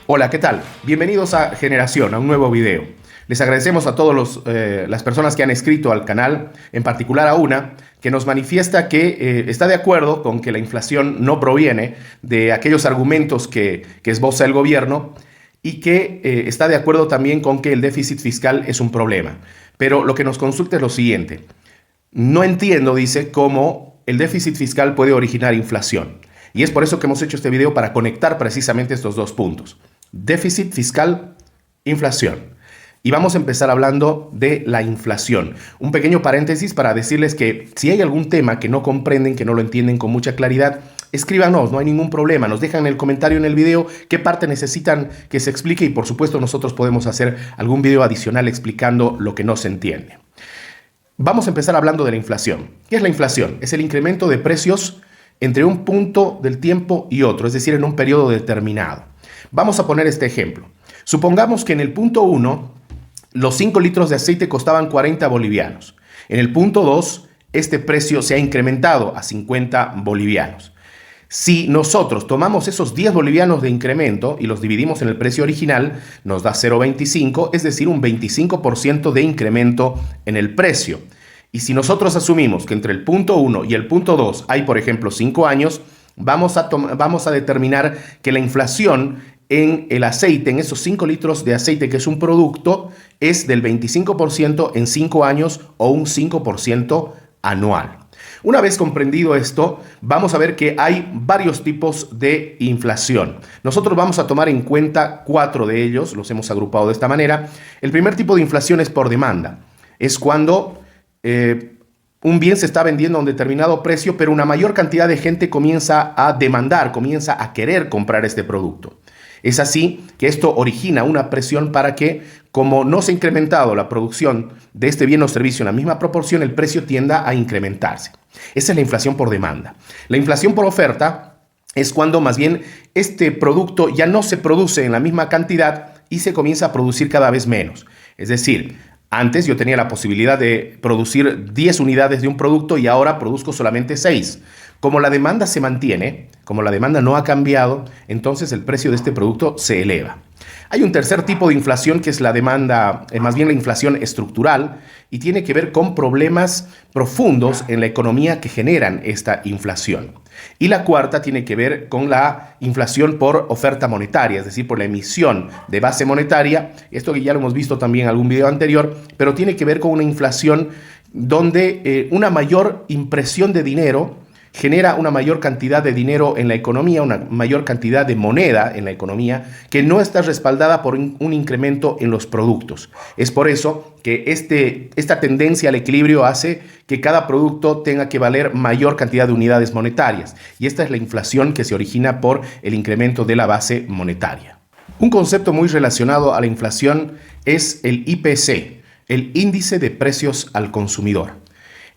Hola, ¿qué tal? Bienvenidos a Generación, a un nuevo video. Les agradecemos a todas las personas que han escrito al canal, en particular a una, que nos manifiesta que está de acuerdo con que la inflación no proviene de aquellos argumentos que esboza el gobierno y que está de acuerdo también con que el déficit fiscal es un problema. Pero lo que nos consulta es lo siguiente. No entiendo, dice, cómo el déficit fiscal puede originar inflación. Y es por eso que hemos hecho este video para conectar precisamente estos dos puntos. Déficit fiscal, inflación. Y vamos a empezar hablando de la inflación. Un pequeño paréntesis para decirles que si hay algún tema que no comprenden, que no lo entienden con mucha claridad, escríbanos, no hay ningún problema. Nos dejan en el comentario en el video qué parte necesitan que se explique y por supuesto nosotros podemos hacer algún video adicional explicando lo que no se entiende. Vamos a empezar hablando de la inflación. ¿Qué es la inflación? Es el incremento de precios entre un punto del tiempo y otro, es decir, en un periodo determinado. Vamos a poner este ejemplo. Supongamos que en el punto 1, los 5 litros de aceite costaban 40 bolivianos. En el punto 2, este precio se ha incrementado a 50 bolivianos. Si nosotros tomamos esos 10 bolivianos de incremento y los dividimos en el precio original, nos da 0,25, es decir, un 25% de incremento en el precio. Y si nosotros asumimos que entre el punto 1 y el punto 2 hay, por ejemplo, 5 años, vamos a determinar que la inflación en el aceite, en esos 5 litros de aceite, que es un producto, es del 25% en 5 años o un 5% anual. Una vez comprendido esto, vamos a ver que hay varios tipos de inflación. Nosotros vamos a tomar en cuenta 4 de ellos, los hemos agrupado de esta manera. El primer tipo de inflación es por demanda. Es cuando un bien se está vendiendo a un determinado precio, pero una mayor cantidad de gente comienza a demandar, comienza a querer comprar este producto. Es así que esto origina una presión para que, como no se ha incrementado la producción de este bien o servicio en la misma proporción, el precio tienda a incrementarse. Esa es la inflación por demanda. La inflación por oferta es cuando más bien este producto ya no se produce en la misma cantidad y se comienza a producir cada vez menos. Es decir, antes yo tenía la posibilidad de producir 10 unidades de un producto y ahora produzco solamente 6. Como la demanda se mantiene, como la demanda no ha cambiado, entonces el precio de este producto se eleva. Hay un tercer tipo de inflación que es la demanda, más bien la inflación estructural, y tiene que ver con problemas profundos en la economía que generan esta inflación. Y la cuarta tiene que ver con la inflación por oferta monetaria, es decir, por la emisión de base monetaria. Esto que ya lo hemos visto también en algún video anterior, pero tiene que ver con una inflación donde una mayor impresión de dinero genera una mayor cantidad de dinero en la economía, una mayor cantidad de moneda en la economía que no está respaldada por un incremento en los productos. Es por eso que esta tendencia al equilibrio hace que cada producto tenga que valer mayor cantidad de unidades monetarias. Y esta es la inflación que se origina por el incremento de la base monetaria. Un concepto muy relacionado a la inflación es el IPC, el índice de precios al consumidor.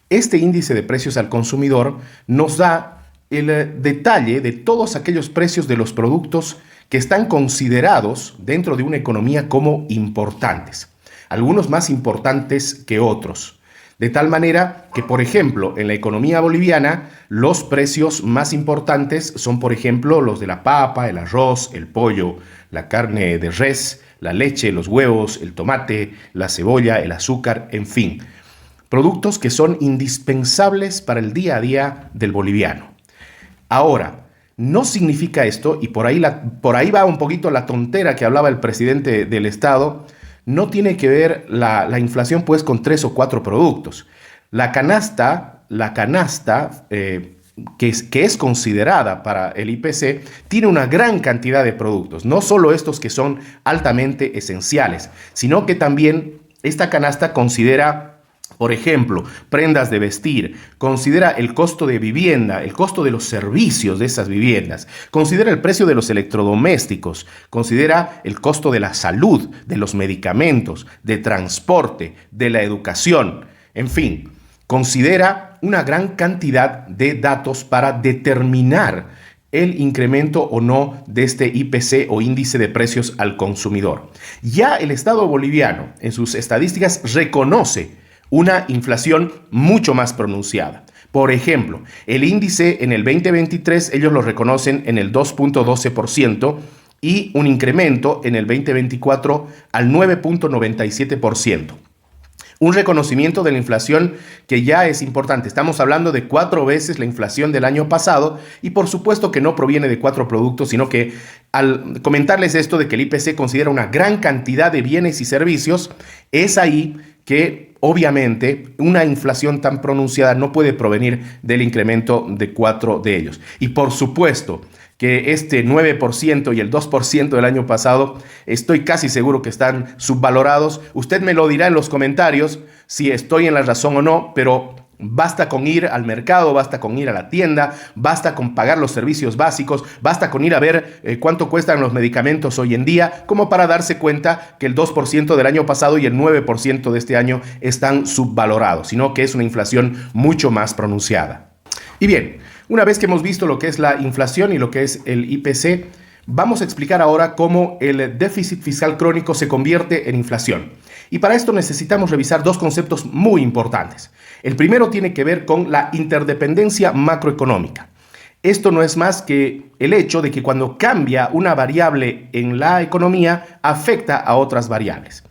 Este índice de precios al consumidor nos da el detalle de todos aquellos precios de los productos que están considerados dentro de una economía como importantes, algunos más importantes que otros. De tal manera que, por ejemplo, en la economía boliviana, los precios más importantes son, por ejemplo, los de la papa, el arroz, el pollo, la carne de res, la leche, los huevos, el tomate, la cebolla, el azúcar, en fin. Productos que son indispensables para el día a día del boliviano. Ahora, no significa esto, y por ahí va un poquito la tontera que hablaba el presidente del Estado, no tiene que ver la inflación pues con 3 o 4 productos. La canasta que es considerada para el IPC, tiene una gran cantidad de productos, no solo estos que son altamente esenciales, sino que también esta canasta considera, por ejemplo, prendas de vestir, considera el costo de vivienda, el costo de los servicios de esas viviendas, considera el precio de los electrodomésticos, considera el costo de la salud, de los medicamentos, de transporte, de la educación, en fin, considera una gran cantidad de datos para determinar el incremento o no de este IPC o índice de precios al consumidor. Ya el Estado boliviano en sus estadísticas reconoce una inflación mucho más pronunciada. Por ejemplo, el índice en el 2023 ellos lo reconocen en el 2.12% y un incremento en el 2024 al 9.97%. Un reconocimiento de la inflación que ya es importante. Estamos hablando de 4 veces la inflación del año pasado y por supuesto que no proviene de 4 productos, sino que al comentarles esto de que el IPC considera una gran cantidad de bienes y servicios, es ahí que obviamente una inflación tan pronunciada no puede provenir del incremento de 4 de ellos. Y por supuesto que este 9% y el 2% del año pasado, estoy casi seguro que están subvalorados. Usted me lo dirá en los comentarios si estoy en la razón o no, pero basta con ir al mercado, basta con ir a la tienda, basta con pagar los servicios básicos, basta con ir a ver cuánto cuestan los medicamentos hoy en día, como para darse cuenta que el 2% del año pasado y el 9% de este año están subvalorados, sino que es una inflación mucho más pronunciada. Y bien, una vez que hemos visto lo que es la inflación y lo que es el IPC, vamos a explicar ahora cómo el déficit fiscal crónico se convierte en inflación. Y para esto necesitamos revisar 2 conceptos muy importantes. El primero tiene que ver con la interdependencia macroeconómica. Esto no es más que el hecho de que cuando cambia una variable en la economía, afecta a otras variables.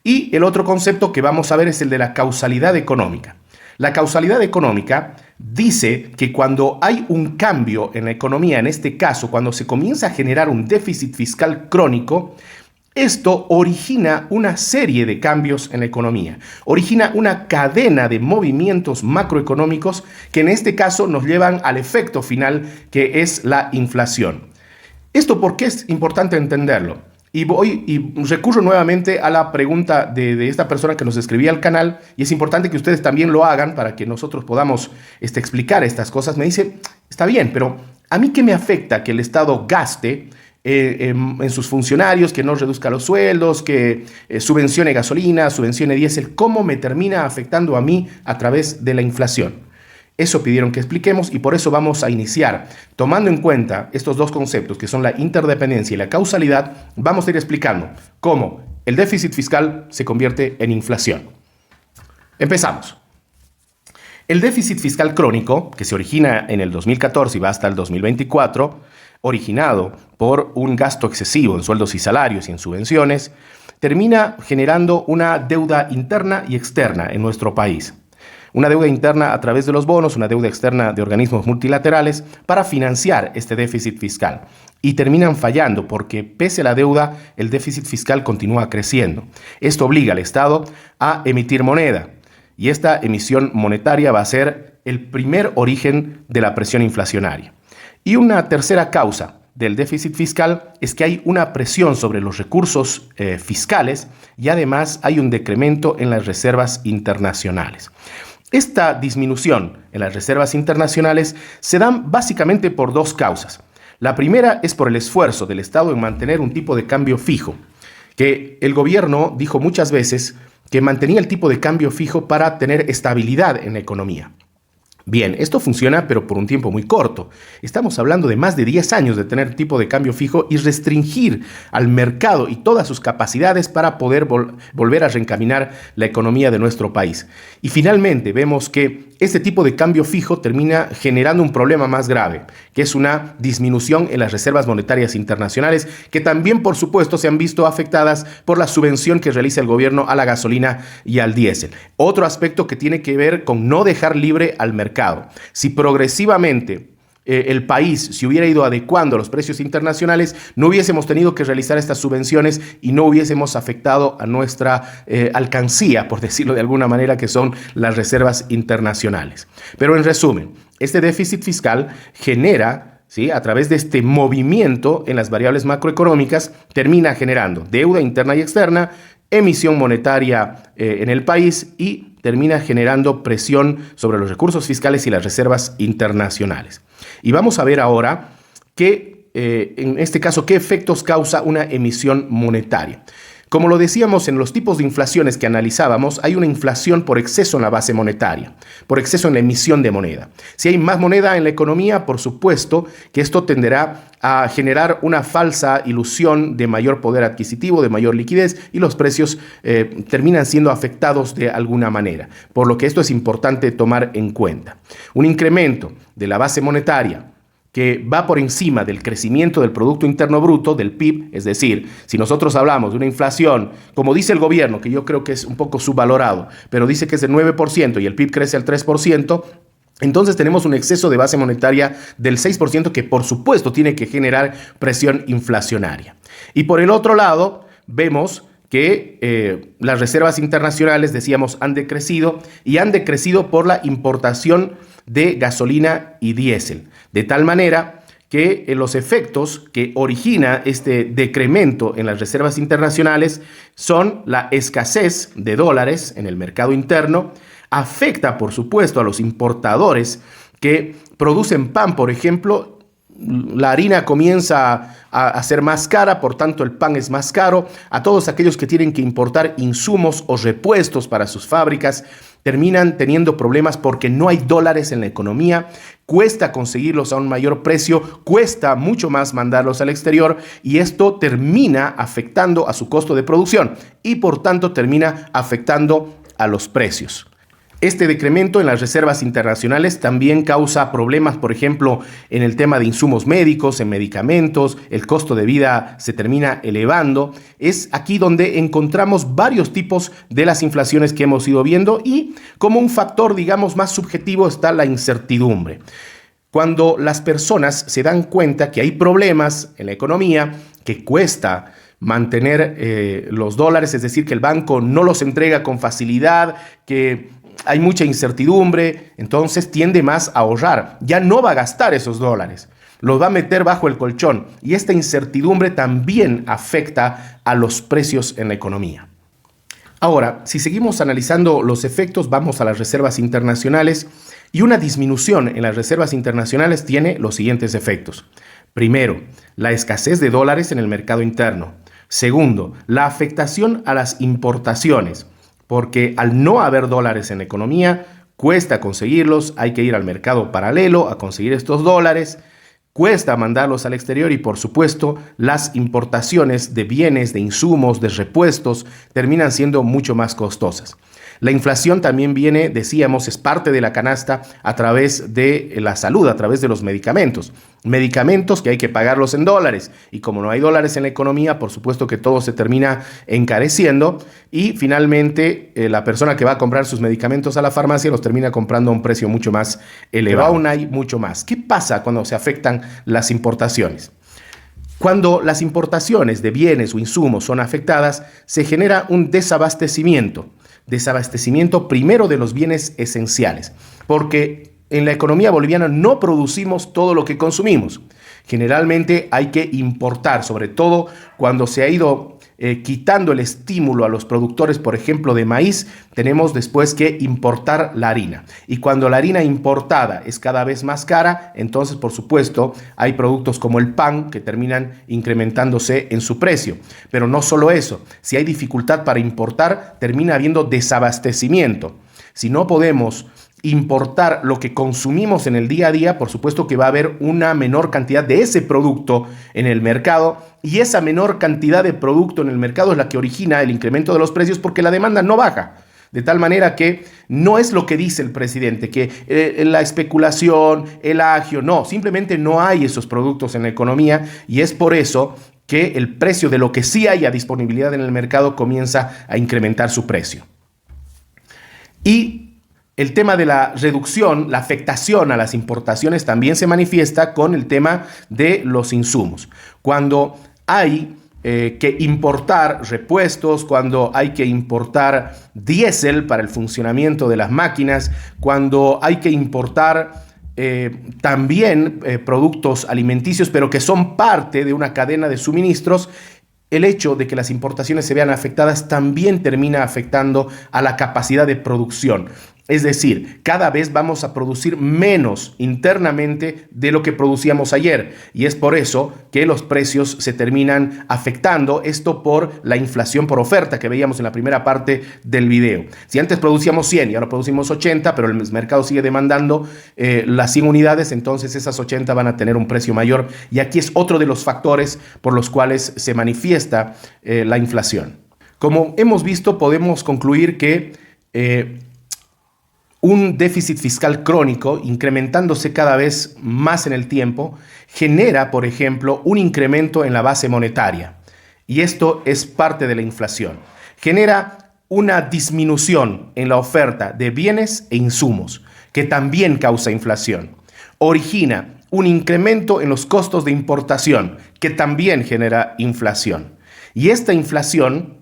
Y el otro concepto que vamos a ver es el de la causalidad económica. La causalidad económica dice que cuando hay un cambio en la economía, en este caso, cuando se comienza a generar un déficit fiscal crónico, esto origina una serie de cambios en la economía, origina una cadena de movimientos macroeconómicos que en este caso nos llevan al efecto final que es la inflación. ¿Esto por qué es importante entenderlo? Y recurro nuevamente a la pregunta de esta persona que nos escribía al canal, y es importante que ustedes también lo hagan para que nosotros podamos explicar estas cosas. Me dice, está bien, pero ¿a mí qué me afecta que el Estado gaste en sus funcionarios, que no reduzca los sueldos, que subvencione gasolina, subvencione diésel? ¿Cómo me termina afectando a mí a través de la inflación? Eso pidieron que expliquemos y por eso vamos a iniciar. Tomando en cuenta estos 2 conceptos que son la interdependencia y la causalidad, vamos a ir explicando cómo el déficit fiscal se convierte en inflación. Empezamos. El déficit fiscal crónico, que se origina en el 2014 y va hasta el 2024, originado por un gasto excesivo en sueldos y salarios y en subvenciones, termina generando una deuda interna y externa en nuestro país. Una deuda interna a través de los bonos, una deuda externa de organismos multilaterales para financiar este déficit fiscal. Y terminan fallando porque pese a la deuda, el déficit fiscal continúa creciendo. Esto obliga al Estado a emitir moneda. Y esta emisión monetaria va a ser el primer origen de la presión inflacionaria. Y una tercera causa del déficit fiscal es que hay una presión sobre los recursos fiscales y además hay un decremento en las reservas internacionales. Esta disminución en las reservas internacionales se dan básicamente por 2 causas. La primera es por el esfuerzo del Estado en mantener un tipo de cambio fijo, que el gobierno dijo muchas veces que mantenía el tipo de cambio fijo para tener estabilidad en la economía. Bien, esto funciona, pero por un tiempo muy corto. Estamos hablando de más de 10 años de tener tipo de cambio fijo y restringir al mercado y todas sus capacidades para poder volver a reencaminar la economía de nuestro país. Y finalmente vemos que este tipo de cambio fijo termina generando un problema más grave, que es una disminución en las reservas monetarias internacionales, que también, por supuesto, se han visto afectadas por la subvención que realiza el gobierno a la gasolina y al diésel. Otro aspecto que tiene que ver con no dejar libre al mercado. Si progresivamente el país se hubiera ido adecuando a los precios internacionales, no hubiésemos tenido que realizar estas subvenciones y no hubiésemos afectado a nuestra alcancía, por decirlo de alguna manera, que son las reservas internacionales. Pero en resumen, este déficit fiscal genera, ¿sí?, a través de este movimiento en las variables macroeconómicas, termina generando deuda interna y externa, emisión monetaria en el país y termina generando presión sobre los recursos fiscales y las reservas internacionales. Y vamos a ver ahora en este caso, qué efectos causa una emisión monetaria. Como lo decíamos en los tipos de inflaciones que analizábamos, hay una inflación por exceso en la base monetaria, por exceso en la emisión de moneda. Si hay más moneda en la economía, por supuesto que esto tenderá a generar una falsa ilusión de mayor poder adquisitivo, de mayor liquidez, y los precios terminan siendo afectados de alguna manera. Por lo que esto es importante tomar en cuenta. Un incremento de la base monetaria que va por encima del crecimiento del Producto Interno Bruto, del PIB, es decir, si nosotros hablamos de una inflación, como dice el gobierno, que yo creo que es un poco subvalorado, pero dice que es del 9% y el PIB crece al 3%, entonces tenemos un exceso de base monetaria del 6% que por supuesto tiene que generar presión inflacionaria. Y por el otro lado, vemos que las reservas internacionales, decíamos, han decrecido y han decrecido por la importación de gasolina y diésel. De tal manera que los efectos que origina este decremento en las reservas internacionales son la escasez de dólares en el mercado interno, afecta por supuesto a los importadores que producen pan, por ejemplo. La harina comienza a ser más cara, por tanto el pan es más caro. A todos aquellos que tienen que importar insumos o repuestos para sus fábricas terminan teniendo problemas porque no hay dólares en la economía, cuesta conseguirlos a un mayor precio, cuesta mucho más mandarlos al exterior y esto termina afectando a su costo de producción y por tanto termina afectando a los precios. Este decremento en las reservas internacionales también causa problemas, por ejemplo, en el tema de insumos médicos, en medicamentos, el costo de vida se termina elevando. Es aquí donde encontramos varios tipos de las inflaciones que hemos ido viendo y como un factor, digamos, más subjetivo está la incertidumbre. Cuando las personas se dan cuenta que hay problemas en la economía, que cuesta mantener los dólares, es decir, que el banco no los entrega con facilidad, que hay mucha incertidumbre, entonces tiende más a ahorrar. Ya no va a gastar esos dólares, los va a meter bajo el colchón. Y esta incertidumbre también afecta a los precios en la economía. Ahora, si seguimos analizando los efectos, vamos a las reservas internacionales y una disminución en las reservas internacionales tiene los siguientes efectos. Primero, la escasez de dólares en el mercado interno. Segundo, la afectación a las importaciones. Porque al no haber dólares en la economía, cuesta conseguirlos, hay que ir al mercado paralelo a conseguir estos dólares, cuesta mandarlos al exterior y por supuesto las importaciones de bienes, de insumos, de repuestos terminan siendo mucho más costosas. La inflación también viene, decíamos, es parte de la canasta a través de la salud, a través de los medicamentos. Medicamentos que hay que pagarlos en dólares y como no hay dólares en la economía, por supuesto que todo se termina encareciendo y finalmente la persona que va a comprar sus medicamentos a la farmacia los termina comprando a un precio mucho más elevado. Aún hay mucho más. ¿Qué pasa cuando se afectan las importaciones? Cuando las importaciones de bienes o insumos son afectadas, se genera un desabastecimiento primero de los bienes esenciales, porque en la economía boliviana no producimos todo lo que consumimos. Generalmente hay que importar, sobre todo cuando se ha ido quitando el estímulo a los productores, por ejemplo, de maíz, tenemos después que importar la harina. Y cuando la harina importada es cada vez más cara, entonces, por supuesto, hay productos como el pan que terminan incrementándose en su precio. Pero no solo eso, si hay dificultad para importar, termina habiendo desabastecimiento. Si no podemos importar lo que consumimos en el día a día, por supuesto que va a haber una menor cantidad de ese producto en el mercado y esa menor cantidad de producto en el mercado es la que origina el incremento de los precios porque la demanda no baja. De tal manera que no es lo que dice el presidente, que la especulación, el agio, no, simplemente no hay esos productos en la economía y es por eso que el precio de lo que sí haya disponibilidad en el mercado comienza a incrementar su precio. Y el tema de la reducción, la afectación a las importaciones también se manifiesta con el tema de los insumos. Cuando hay que importar repuestos, cuando hay que importar diésel para el funcionamiento de las máquinas, cuando hay que importar también productos alimenticios, pero que son parte de una cadena de suministros, el hecho de que las importaciones se vean afectadas también termina afectando a la capacidad de producción. Es decir, cada vez vamos a producir menos internamente de lo que producíamos ayer y es por eso que los precios se terminan afectando, esto por la inflación por oferta que veíamos en la primera parte del video. Si antes producíamos 100 y ahora producimos 80, pero el mercado sigue demandando las 100 unidades, entonces esas 80 van a tener un precio mayor y aquí es otro de los factores por los cuales se manifiesta la inflación. Como hemos visto, podemos concluir que un déficit fiscal crónico, incrementándose cada vez más en el tiempo, genera, por ejemplo, un incremento en la base monetaria. Y esto es parte de la inflación. Genera una disminución en la oferta de bienes e insumos, que también causa inflación. Origina un incremento en los costos de importación, que también genera inflación. Y esta inflación,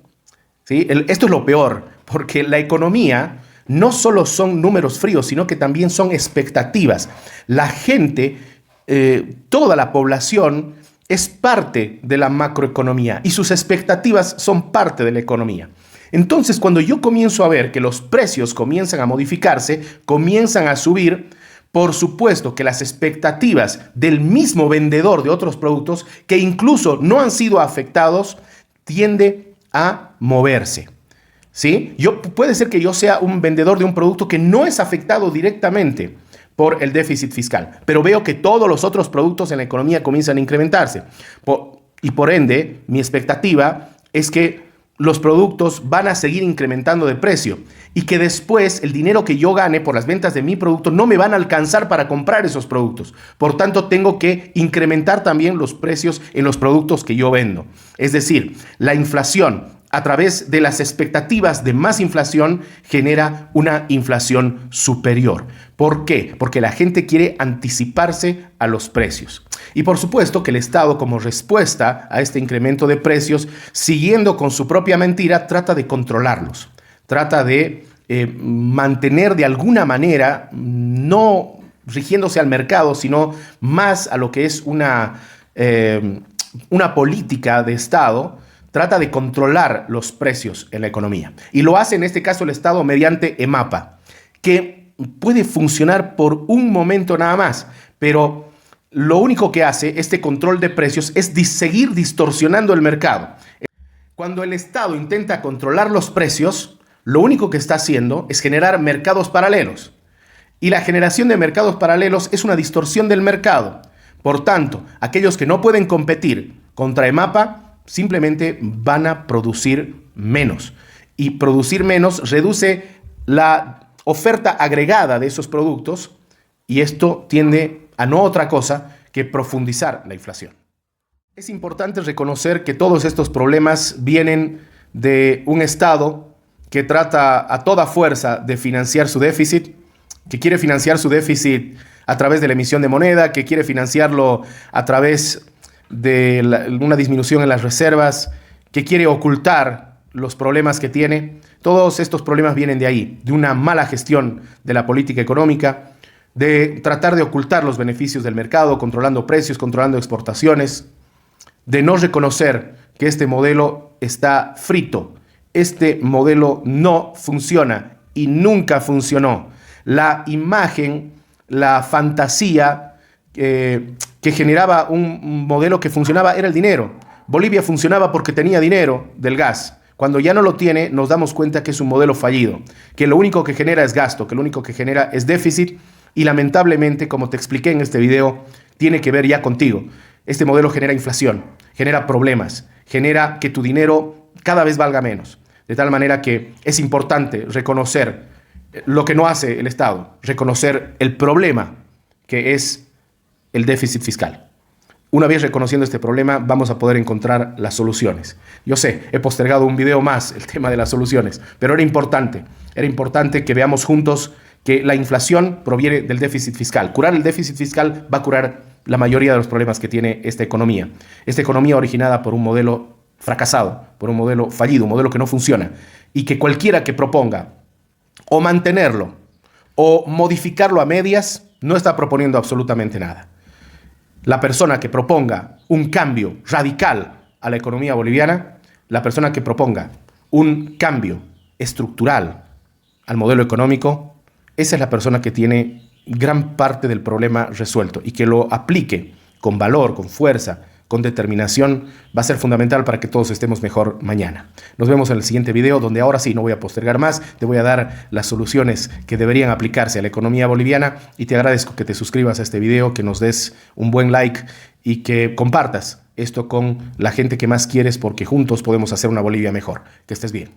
¿sí? Esto es lo peor, porque la economía no solo son números fríos, sino que también son expectativas. La gente, toda la población, es parte de la macroeconomía y sus expectativas son parte de la economía. Entonces, cuando yo comienzo a ver que los precios comienzan a modificarse, comienzan a subir, por supuesto que las expectativas del mismo vendedor de otros productos, que incluso no han sido afectados, tiende a moverse. ¿Sí? Puede ser que yo sea un vendedor de un producto que no es afectado directamente por el déficit fiscal, pero veo que todos los otros productos en la economía comienzan a incrementarse. Y por ende, mi expectativa es que los productos van a seguir incrementando de precio y que después el dinero que yo gane por las ventas de mi producto no me van a alcanzar para comprar esos productos. Por tanto, tengo que incrementar también los precios en los productos que yo vendo. Es decir, la inflación a través de las expectativas de más inflación genera una inflación superior. ¿Por qué? Porque la gente quiere anticiparse a los precios. Y por supuesto que el Estado, como respuesta a este incremento de precios, siguiendo con su propia mentira, trata de controlarlos. Trata de mantener de alguna manera, no rigiéndose al mercado, sino más a lo que es una política de Estado. Trata de controlar los precios en la economía. Y lo hace en este caso el Estado mediante EMAPA, que puede funcionar por un momento nada más, pero lo único que hace este control de precios es seguir distorsionando el mercado. Cuando el Estado intenta controlar los precios, lo único que está haciendo es generar mercados paralelos. Y la generación de mercados paralelos es una distorsión del mercado. Por tanto, aquellos que no pueden competir contra EMAPA simplemente van a producir menos. Y producir menos reduce la oferta agregada de esos productos y esto tiende a no otra cosa que profundizar la inflación. Es importante reconocer que todos estos problemas vienen de un Estado que trata a toda fuerza de financiar su déficit, que quiere financiar su déficit a través de la emisión de moneda, que quiere financiarlo a través de una disminución en las reservas, que quiere ocultar los problemas que tiene. Todos estos problemas vienen de ahí, de una mala gestión de la política económica, de tratar de ocultar los beneficios del mercado, controlando precios, controlando exportaciones, de no reconocer que este modelo está frito. Este modelo no funciona y nunca funcionó. La imagen, la fantasía que generaba un modelo que funcionaba era el dinero. Bolivia funcionaba porque tenía dinero del gas. Cuando ya no lo tiene, nos damos cuenta que es un modelo fallido, que lo único que genera es gasto, que lo único que genera es déficit y lamentablemente, como te expliqué en este video, tiene que ver ya contigo. Este modelo genera inflación, genera problemas, genera que tu dinero cada vez valga menos. De tal manera que es importante reconocer lo que no hace el Estado, reconocer el problema que es el déficit fiscal. Una vez reconociendo este problema, vamos a poder encontrar las soluciones. Yo sé, he postergado un video más el tema de las soluciones, pero era importante que veamos juntos que la inflación proviene del déficit fiscal. Curar el déficit fiscal va a curar la mayoría de los problemas que tiene esta economía originada por un modelo fracasado, por un modelo fallido, un modelo que no funciona, y que cualquiera que proponga o mantenerlo o modificarlo a medias no está proponiendo absolutamente nada. La persona que proponga un cambio radical a la economía boliviana, la persona que proponga un cambio estructural al modelo económico, esa es la persona que tiene gran parte del problema resuelto y que lo aplique con valor, con fuerza, con determinación, va a ser fundamental para que todos estemos mejor mañana. Nos vemos en el siguiente video, donde ahora sí no voy a postergar más, te voy a dar las soluciones que deberían aplicarse a la economía boliviana y te agradezco que te suscribas a este video, que nos des un buen like y que compartas esto con la gente que más quieres porque juntos podemos hacer una Bolivia mejor. Que estés bien.